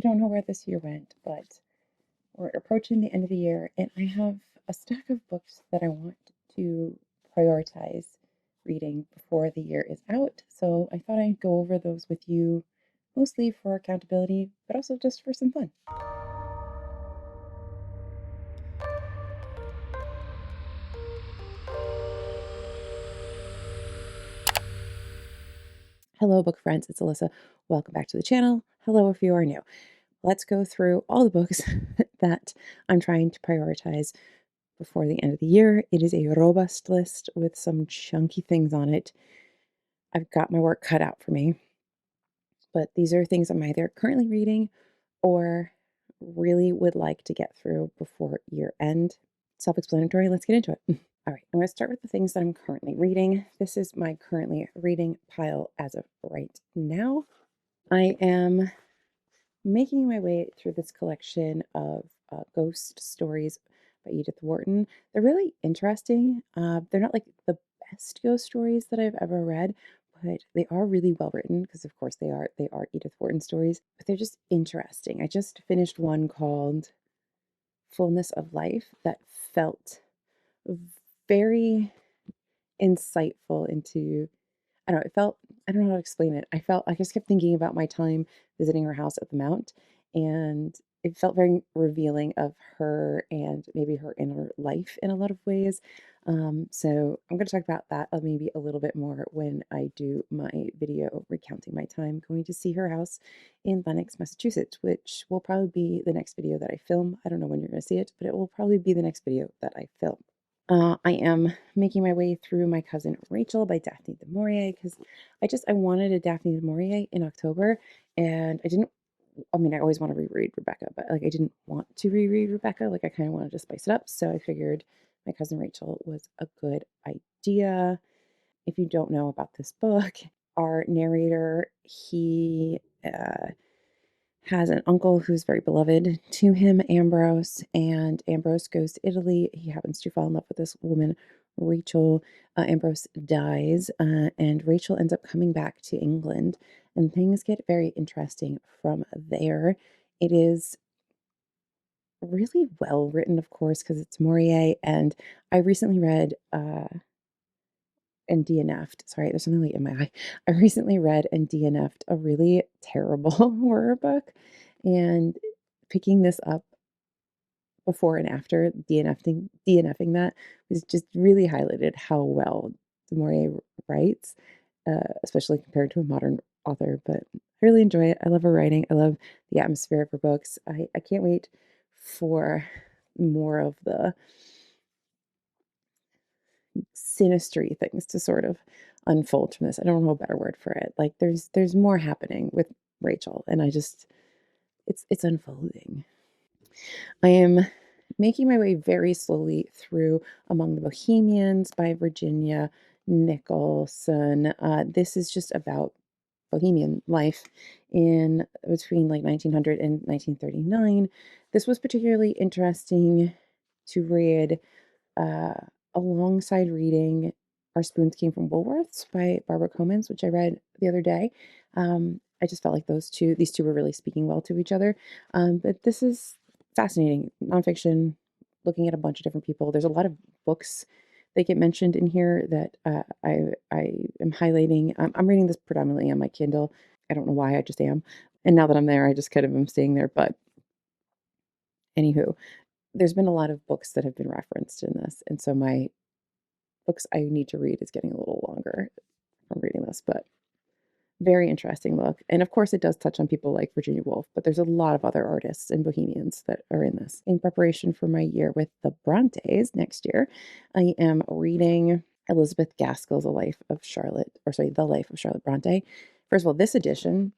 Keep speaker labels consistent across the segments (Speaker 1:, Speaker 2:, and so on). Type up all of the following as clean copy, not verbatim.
Speaker 1: don't know where this year went, but we're approaching the end of the year, and I have a stack of books that I want to prioritize reading before the year is out. So I thought I'd go over those with you, mostly for accountability, but also just for some fun. Hello, book friends. It's Alyssa. Welcome back to the channel. Hello, if you are new. Let's go through all the books that I'm trying to prioritize before the end of the year. It is a robust list with some chunky things on it. I've got my work cut out for me, but these are things I'm either currently reading or really would like to get through before year end. Self-explanatory. Let's get into it. All right, I'm going to start with the things that I'm currently reading. This is my currently reading pile as of right now. I am making my way through this collection of ghost stories by Edith Wharton. They're really interesting. They're not like the best ghost stories that I've ever read, but they are really well written because, of course, they are Edith Wharton stories. But they're just interesting. I just finished one called Fullness of Life that felt very insightful into, I don't know, it felt, I don't know how to explain it. I just kept thinking about my time visiting her house at the Mount, and it felt very revealing of her and maybe her inner life in a lot of ways. So I'm going to talk about that maybe a little bit more when I do my video recounting my time going to see her house in Lenox, Massachusetts, which will probably be the next video that I film. I don't know when you're going to see it, but it will probably be the next video that I film. I am making my way through My Cousin Rachel by Daphne du Maurier because I wanted a Daphne du Maurier in October, and I always want to reread Rebecca, but like I didn't want to reread Rebecca. Like I kind of wanted to spice it up. So I figured My Cousin Rachel was a good idea. If you don't know about this book, our narrator, he has an uncle who's very beloved to him, Ambrose, and Ambrose goes to Italy. He happens to fall in love with this woman, Rachel. Ambrose dies, and Rachel ends up coming back to England, and things get very interesting from there. It is really well written, of course, because it's Maurier, and I recently read and DNF'd. Sorry, there's something late in my eye. I recently read and DNF'd a really terrible horror book, and picking this up before and after DNFing that was just really highlighted how well du Maurier writes, especially compared to a modern author. But I really enjoy it. I love her writing. I love the atmosphere of her books. I can't wait for more of the sinistry things to sort of unfold from this. I don't know a better word for it. Like there's more happening with Rachel, and it's unfolding. I am making my way very slowly through Among the Bohemians by Virginia Nicholson. This is just about Bohemian life in between like 1900 and 1939. This was particularly interesting to read alongside reading Our Spoons Came from Woolworths by Barbara Comins, which I read the other day. I just felt like these two were really speaking well to each other. But this is fascinating nonfiction, looking at a bunch of different people. There's a lot of books that get mentioned in here that I am highlighting. I'm reading this predominantly on my Kindle. I don't know why, I just am. And now that I'm there, I just kind of am staying there. But anywho, there's been a lot of books that have been referenced in this. And so my books I need to read is getting a little longer from reading this, but very interesting look. And of course, it does touch on people like Virginia Woolf, but there's a lot of other artists and bohemians that are in this. In preparation for my year with the Brontes next year, I am reading Elizabeth Gaskell's The Life of Charlotte Bronte. First of all, this edition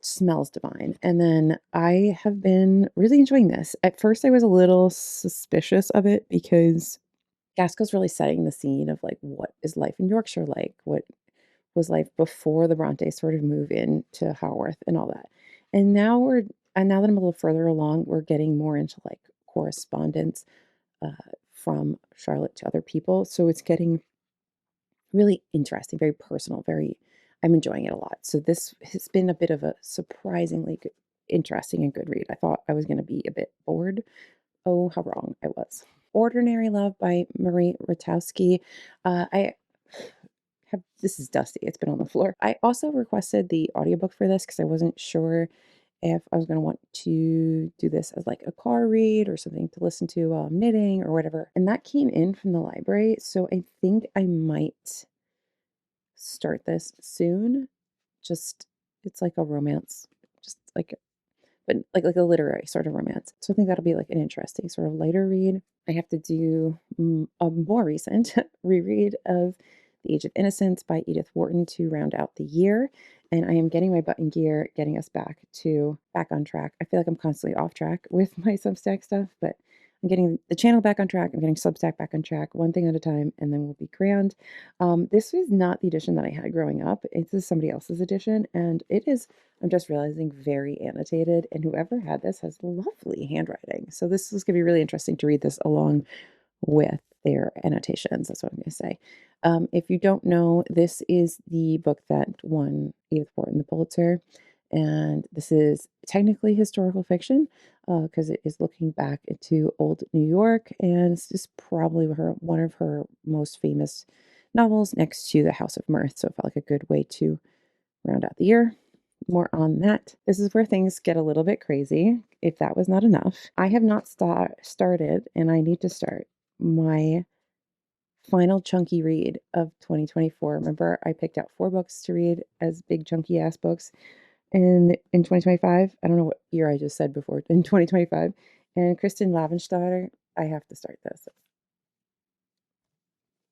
Speaker 1: smells divine. And then I have been really enjoying this. At first, I was a little suspicious of it because Gaskell's really setting the scene of like, what is life in Yorkshire like? What was life before the Brontes sort of move into Haworth and all that? And now now that I'm a little further along, we're getting more into like correspondence from Charlotte to other people. So it's getting really interesting, very personal, I'm enjoying it a lot. So this has been a bit of a surprisingly interesting and good read. I thought I was going to be a bit bored. Oh, how wrong I was. Ordinary Love by Marie Ratowski. I have this is dusty. It's been on the floor. I also requested the audiobook for this because I wasn't sure if I was going to want to do this as like a car read or something to listen to while I'm knitting or whatever. And that came in from the library. So I think I might start this soon. Just, it's like a romance, just like, but like a literary sort of romance. So I think that'll be like an interesting sort of lighter read. I have to do a more recent reread of The Age of Innocence by Edith Wharton to round out the year. And I am getting my butt in gear, getting us back on track. I feel like I'm constantly off track with my Substack stuff, but I'm getting the channel back on track. I'm getting Substack back on track, one thing at a time, and then we'll be grand. This was not the edition that I had growing up. This is somebody else's edition, and it is, I'm just realizing, very annotated. And whoever had this has lovely handwriting. So this is going to be really interesting to read this along with their annotations. That's what I'm going to say. If you don't know, this is the book that won Edith Wharton the Pulitzer. And this is technically historical fiction because it is looking back into old New York. And it's just probably one of her most famous novels next to The House of Mirth. So it felt like a good way to round out the year. More on that. This is where things get a little bit crazy. If that was not enough, I have not started, and I need to start my final chunky read of 2024. Remember, I picked out 4 books to read as big chunky ass books in 2025. I don't know what year I just said before, in 2025. And Kristen Lavensdatter, I have to start this.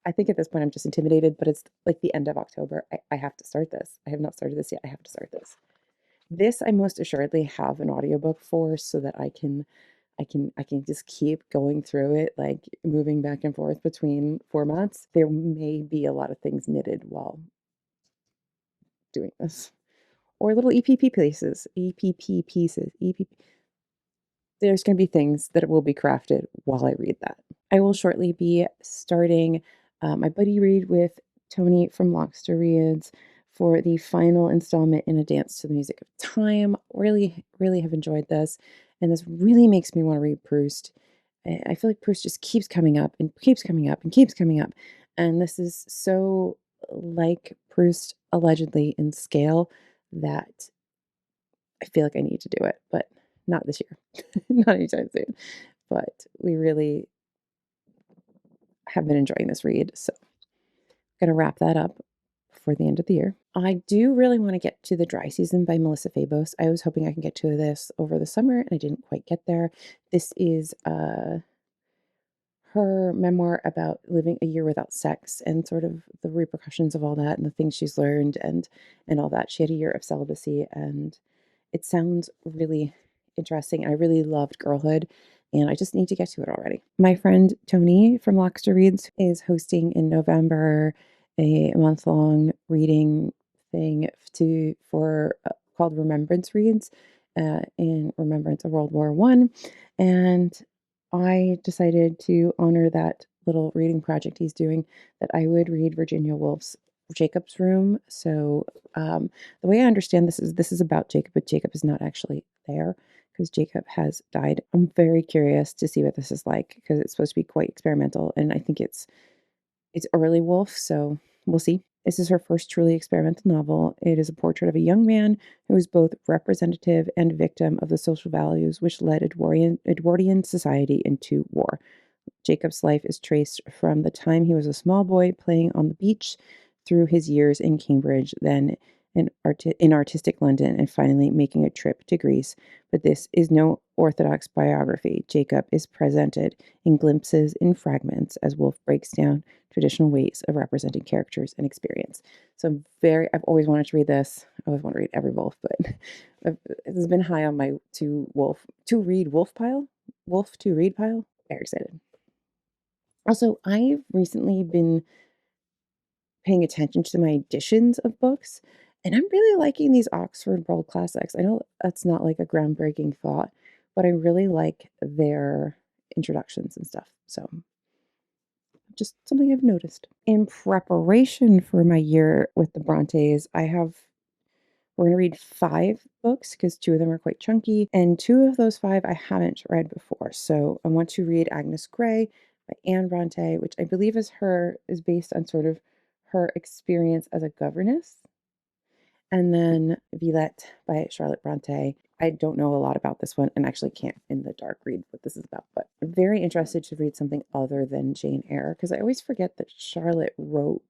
Speaker 1: I think at this point I'm just intimidated, but it's like the end of October. I have to start this. I have not started this yet. I have to start this. This I most assuredly have an audiobook for so that I can just keep going through it, like moving back and forth between formats. There may be a lot of things knitted while doing this. Or little EPP pieces, EPP pieces, EPP. There's going to be things that will be crafted while I read that. I will shortly be starting my buddy read with Tony from Lockster Reads for the final installment in A Dance to the Music of Time. Really, really have enjoyed this. And this really makes me want to read Proust. I feel like Proust just keeps coming up and keeps coming up and keeps coming up. And this is so like Proust allegedly in scale that I feel like I need to do it, but not this year, not anytime soon. But we really have been enjoying this read. So I'm going to wrap that up before the end of the year. I do really want to get to The Dry Season by Melissa Fabos. I was hoping I can get to this over the summer, and I didn't quite get there. This is her memoir about living a year without sex and sort of the repercussions of all that and the things she's learned and all that. She had a year of celibacy, and it sounds really interesting. I really loved Girlhood, and I just need to get to it already. My friend Tony from Lockster Reads is hosting in November a month-long reading thing for called Remembrance Reads in remembrance of World War I. And I decided to honor that little reading project he's doing, that I would read Virginia Woolf's Jacob's Room. So the way I understand this is about Jacob, but Jacob is not actually there because Jacob has died. I'm very curious to see what this is like because it's supposed to be quite experimental, and I think it's early Woolf, so we'll see. This is her first truly experimental novel. It is a portrait of a young man who is both representative and victim of the social values which led Edwardian society into war. Jacob's life is traced from the time he was a small boy playing on the beach through his years in Cambridge, then in artistic London, and finally making a trip to Greece. But this is no orthodox biography. Jacob is presented in glimpses, in fragments, as Woolf breaks down traditional ways of representing characters and experience. So I've always wanted to read this. I always want to read every Woolf, but this has been high on my to read pile. Very excited. Also, I've recently been paying attention to my editions of books, and I'm really liking these Oxford World Classics. I know that's not like a groundbreaking thought, but I really like their introductions and stuff. So just something I've noticed. In preparation for my year with the Brontes, I have We're going to read 5 books because 2 of them are quite chunky, and 2 of those 5 I haven't read before. So I want to read Agnes Grey by Anne Bronte, which I believe is based on sort of her experience as a governess. And then Villette by Charlotte Bronte. I don't know a lot about this one and actually can't in the dark read what this is about, but I'm very interested to read something other than Jane Eyre because I always forget that Charlotte wrote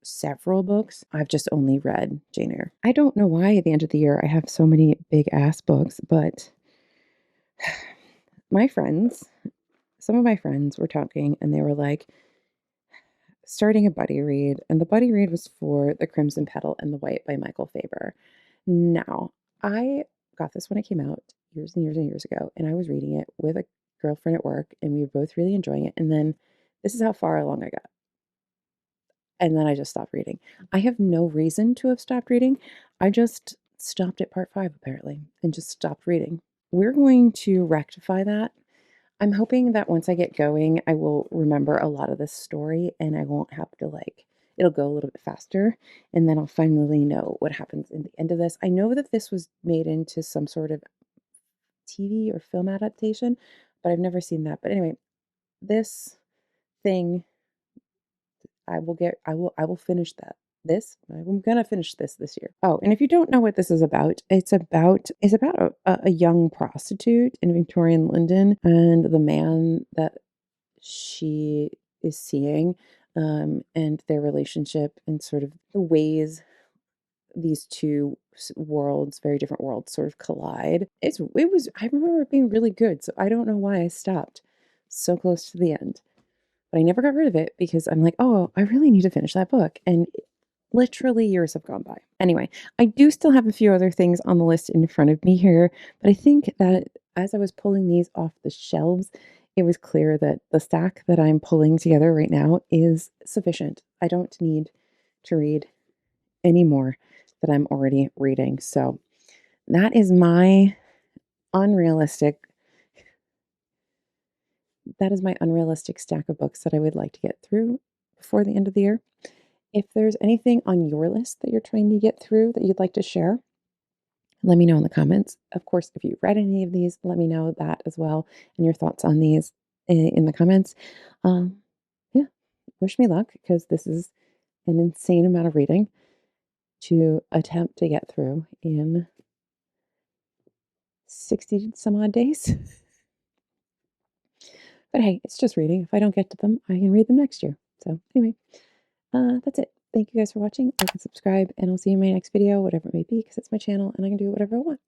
Speaker 1: several books. I've just only read Jane Eyre. I don't know why at the end of the year I have so many big ass books, but some of my friends were talking and they were like starting a buddy read, and the buddy read was for The Crimson Petal and the White by Michael Faber. Now, I got this when it came out years and years and years ago, and I was reading it with a girlfriend at work, and we were both really enjoying it. And then this is how far along I got. And then I just stopped reading. I have no reason to have stopped reading. I just stopped at part 5, apparently, and just stopped reading. We're going to rectify that. I'm hoping that once I get going, I will remember a lot of this story and I won't have to it'll go a little bit faster, and then I'll finally know what happens in the end of this. I know that this was made into some sort of TV or film adaptation, but I've never seen that. But anyway, this thing I will finish that. I'm gonna finish this year. Oh, and if you don't know what this is about, it's about a young prostitute in Victorian London and the man that she is seeing, and their relationship and sort of the ways these two worlds, very different worlds, sort of collide. I remember it being really good, so I don't know why I stopped so close to the end. But I never got rid of it because I'm like, oh, I really need to finish that book. And literally years have gone by. Anyway, I do still have a few other things on the list in front of me here, but I think that as I was pulling these off the shelves, it was clear that the stack that I'm pulling together right now is sufficient. I don't need to read any more that I'm already reading. So that is my unrealistic stack of books that I would like to get through before the end of the year. If there's anything on your list that you're trying to get through that you'd like to share, let me know in the comments. Of course, if you've read any of these, let me know that as well and your thoughts on these in the comments. Yeah, wish me luck because this is an insane amount of reading to attempt to get through in 60 some odd days. But hey, it's just reading. If I don't get to them, I can read them next year. So anyway, that's it. Thank you guys for watching. Like and subscribe, and I'll see you in my next video, whatever it may be, because it's my channel and I can do whatever I want.